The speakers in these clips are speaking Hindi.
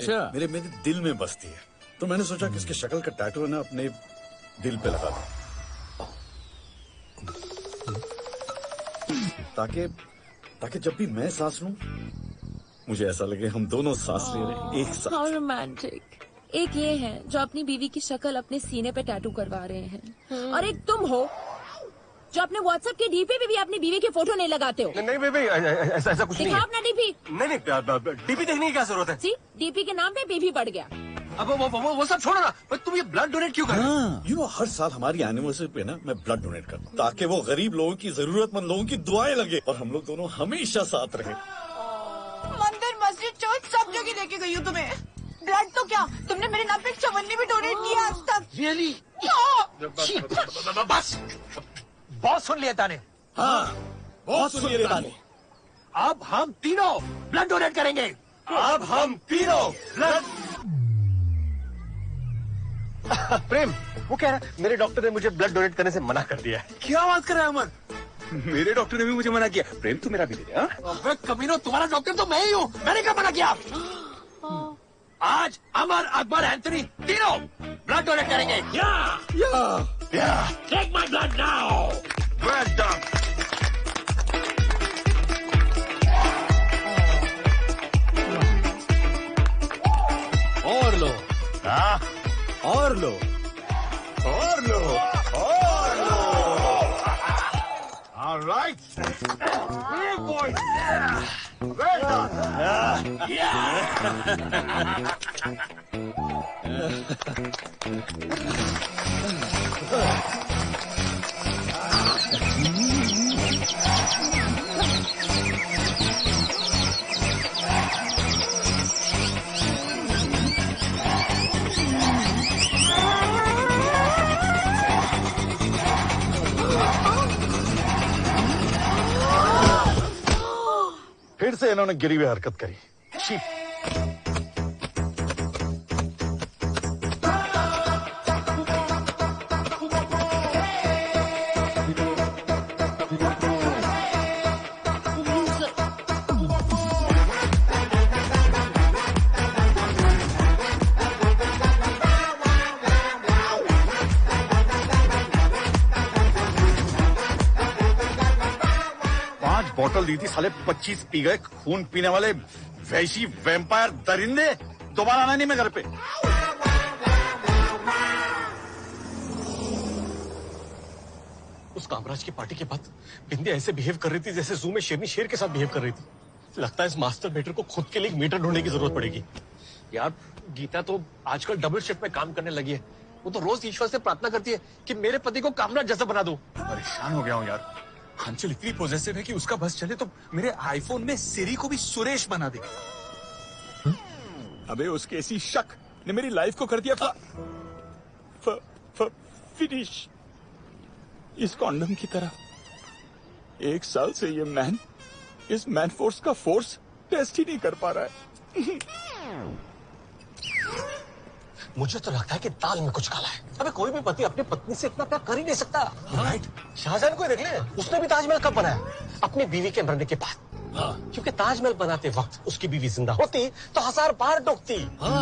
अच्छा। मेरे मेरे दिल में बसती है, तो मैंने सोचा कि इसकी शक्ल का टैटू है ना अपने दिल पे लगा दूं, ताकि ताकि जब भी मैं सांस लूं मुझे ऐसा लगे हम दोनों सांस ले रहे हैं एक साथ। How romantic। एक ये है जो अपनी बीवी की शक्ल अपने सीने पे टैटू करवा रहे हैं, और एक तुम हो जो अपने व्हाट्सएप के डीपी पे भी अपनी बीवी की फोटो नहीं लगाते हो। नहीं बेबी, ऐसा कुछ नहीं दिखाओ है। अपना डीपी। नहीं डीपी देखने की क्या जरूरत है? सी, डीपी के नाम पे बीवी बढ़ गया। अब वो सब छोड़ो ना, पर तुम ये ब्लड डोनेट क्यों कर रहे हो? यू नो हर साल हमारी एनिवर्सरी पे ना मैं ब्लड डोनेट करता हूँ ताकि वो गरीब लोगों की, जरूरतमंद लोगों की दुआएं लगे और हम लोग दोनों हमेशा साथ रहे। मंदिर, मस्जिद, चर्च सब जगह लेके गई हूँ तुम्हें। ब्लड तो क्या, तुमने मेरे नाम पे एक चवन्नी भी डोनेट किया आज तक। रियली? बस बहुत सुन लिया ताने। हाँ बहुत सुन लिया ताने। अब हम तीनों ब्लड डोनेट करेंगे। अब हम तीनों ब्लड। प्रेम, वो कह रहा है मेरे डॉक्टर ने मुझे ब्लड डोनेट करने से मना कर दिया है। क्या बात कर रहा है अमर? मेरे डॉक्टर ने भी मुझे मना किया। प्रेम तू मेरा भी दे दे। हाँ? अबे कमीनो, तुम्हारा डॉक्टर तो मैं ही हूँ, मैंने क्या मना किया? आज अमर, अकबर, एंथनी तीनों ब्लड डोनेट करेंगे। Take my blood now. Well done. और लो, और लो, और लो, और लो। All right. Yeah, boy. Well done. फिर से इन्होंने गिरी हुई हरकत करी। बोतल दी थी, साले 25 पी गए। खून पीने वाले वैशी वैम्पायर दरिंदे, दोबारा आना नहीं मैं घर पे। उस कामराज की पार्टी के बाद बिंदी ऐसे बिहेव कर रही थी जैसे जू में शेरनी शेर के साथ बिहेव कर रही थी। लगता है इस मास्टर बेटर को खुद के लिए एक मीटर ढूंढने की जरूरत पड़ेगी। यार गीता तो आजकल डबल शिफ्ट में काम करने लगी है। वो तो रोज ईश्वर से प्रार्थना करती है कि मेरे पति को कामराज जैसा बना दो। परेशान हो गया हूँ यार। अंचल इतनी पॉजिटिव है कि उसका बस चले तो मेरे आईफोन में सिरी को भी सुरेश बना दे। अबे उसकी ऐसी शक ने मेरी लाइफ को कर दिया फिनिश। इस कॉन्डम की तरह 1 साल से ये मैन इस मैन फोर्स का फोर्स टेस्ट ही नहीं कर पा रहा है। मुझे तो लगता है कि दाल में कुछ काला है। अबे कोई भी पति अपनी पत्नी से इतना प्यार कर ही नहीं सकता। राइट? शाहजहां को देख ले, उसने भी ताजमहल कब बनाया? अपनी बीवी के मरने के बाद। क्योंकि ताजमहल बनाते वक्त उसकी बीवी जिंदा होती तो 1000 बार टोकती।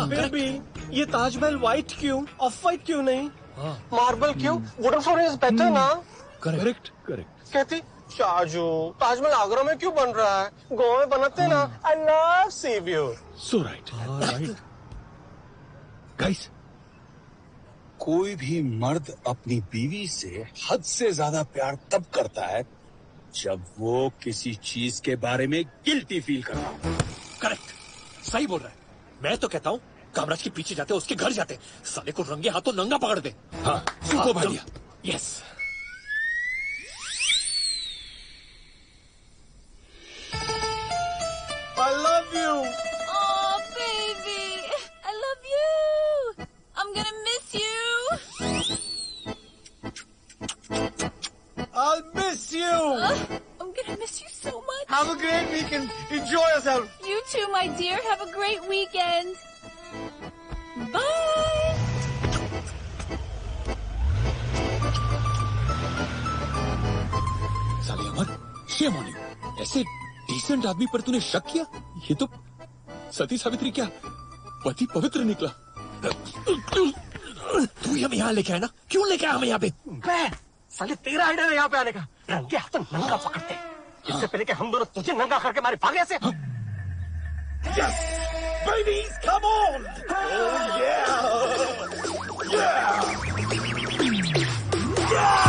बेबी, ये ताजमहल व्हाइट क्यों, ऑफ व्हाइट क्यों नहीं? मार्बल क्यों? वुडन फ्लोर इज बेटर ना। करेक्ट। कहती शाहजू, ताजमहल आगरा में क्यों बन रहा है? गोवा में बनाते ना। I love C view. So right. Guys, कोई भी मर्द अपनी बीवी से हद से ज्यादा प्यार तब करता है जब वो किसी चीज के बारे में गिल्टी फील करता है। करेक्ट, सही बोल रहा है। मैं तो कहता हूँ कामराज के पीछे जाते, उसके घर जाते, साले को रंगे हाथों नंगा पकड़ दे। हाँ, सुको भैया। Yes. I love you. Oh, baby, I love you. I'm gonna miss you. I'll miss you. I'm gonna miss you so much. Have a great weekend. Enjoy yourself. You too, my dear. Have a great weekend. Bye. साले अमर, शेम ऑन यू। ऐसे डिसेंट आदमी पर तूने शक किया? ये तो सती सावित्री क्या पति पवित्र निकला। तू ही हमें यहाँ लेके आया ना, क्यों लेके आया हमें यहाँ पे? मैं साले तेरा आइडिया है यहाँ पे आने का। रंगे हाथ नंगा पकड़ते इससे पहले कि हम दोनों तुझे नंगा करके मारे भागे से। Yes, babies, come on! Oh yeah! Yeah!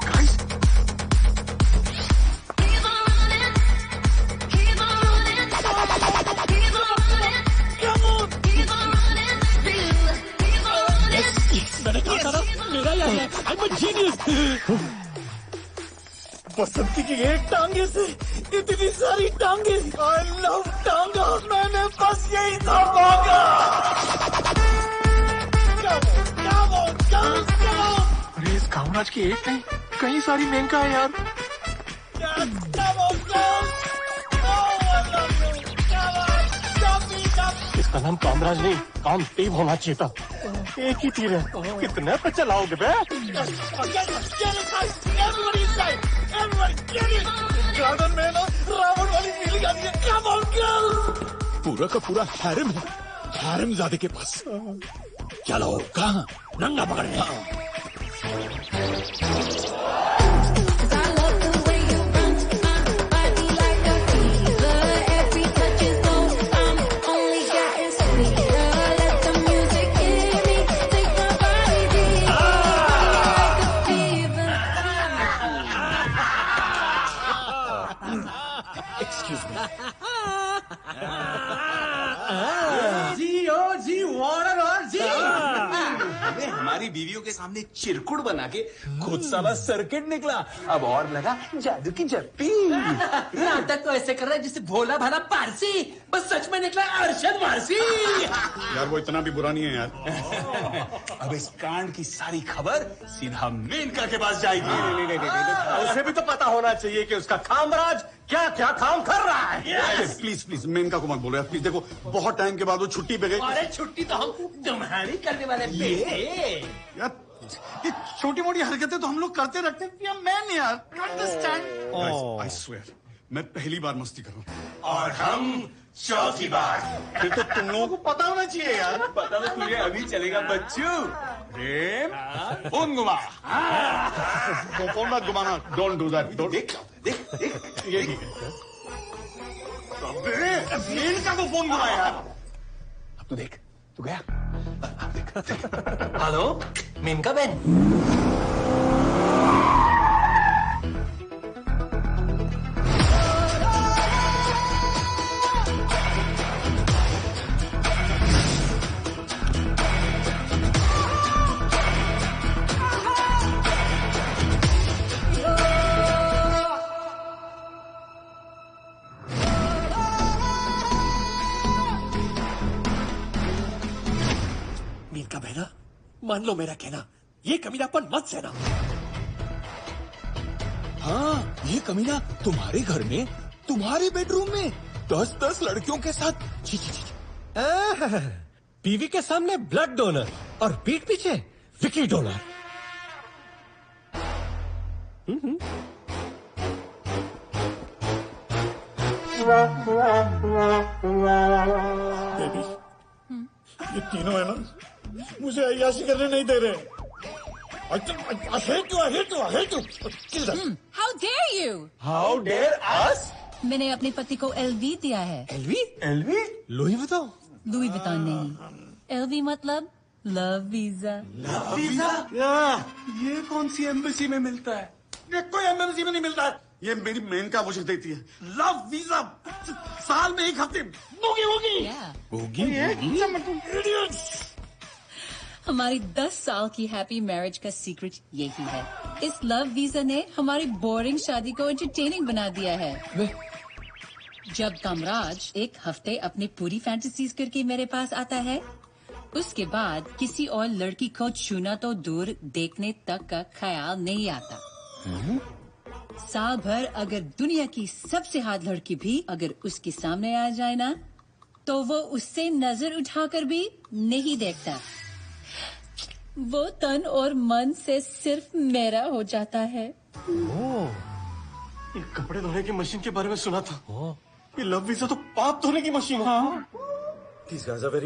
Guys, मैंने कहा था ना, मेरा ही आया है। I'm a genius. बसंती की एक टांगे से इतनी सारी टांगे। आई लव टांगा, मैंने बस यही था मांगा। अरे इस कामराज की एक नहीं कई सारी मेनका है यार। इसका नाम कामराज नहीं कामदेव होना चाहिए था। एक ही तीर है, कितने पे चलाओगे बे? गार्डन में ना रावण वाली फीलिंग आती है। Come on, girl! पूरा का पूरा हैरम है, हैरमजादे के पास। चलो कहाँ नंगा पकड़े। हमारी बीवियों के सामने चिरकुट बना के खुद साला सर्किट निकला। अब और लगा जादू की जप्पी। नाटक तो ऐसे कर रहा है जिसे भोला भाला पारसी, बस सच में निकला अरशद वारसी। यार वो इतना भी बुरा नहीं है यार। अब इस कांड की सारी खबर सीधा मेनका के पास जाएगी। उसे भी तो पता होना चाहिए कि उसका कामराज क्या क्या काम कर रहा है। प्लीज प्लीज मेनका को मत बोलो यार प्लीज। देखो बहुत टाइम के बाद वो छुट्टी पे गई। अरे छुट्टी तो हम तुम्हारी करने वाले बेटे। यार ये छोटी मोटी हरकतें तो हम लोग करते रखते हैं मैन यार। आई स्वेयर मैं पहली बार मस्ती करूं और हम चौथी बार। फिर तो तुम लोगों को पता होना चाहिए यार। पता तो तुझे अभी चलेगा बच्चू। प्रेम फोन घुमा। फोन मत घुमाना। Don't do that. देख देख देख ये ठीक है। मेनका को फोन घुमा यार। अब तू देख तू गया। हेलो मेनका बहन। मीनका बहना, मान लो मेरा कहना, ये कमीनापन मत सहना। हाँ, ये कमीना तुम्हारे घर में, तुम्हारे बेडरूम में 10-10 लड़कियों के साथ। छी छी छी। बीवी के सामने ब्लड डोनर और पीठ पीछे विकी डोनर। बेबी ये तीनों है ना मुझे अय्याशी करने नहीं दे रहे। I hate you. Kill them. How dare you? How dare us. मैंने अपने पति को एलवी दिया है। एलवी एलवी लोही बताओ। लुई विटॉन नहीं, एलवी मतलब लव वीजा। ये कौन सी एम्बेसी में मिलता है? ये कोई एम्बेसी में नहीं मिलता है। ये मेरी मेनका मुझे देती है। लव वीजा साल में 1 हफ्ते होगी। हमारी 10 साल की हैप्पी मैरिज का सीक्रेट यही है। इस लव वीजा ने हमारी बोरिंग शादी को एंटरटेनिंग बना दिया है। जब कामराज 1 हफ्ते अपनी पूरी फैंटेसीज करके मेरे पास आता है, उसके बाद किसी और लड़की को छूना तो दूर देखने तक का ख्याल नहीं आता। साल भर अगर दुनिया की सबसे हॉट लड़की भी अगर उसके सामने आ जाए ना, तो वो उससे नजर उठाकर भी नहीं देखता। वो तन और मन से सिर्फ मेरा हो जाता है। ये कपड़े धोने की मशीन के बारे में सुना था। ये लव वीजा तो पाप धोने की मशीन है। These guys are very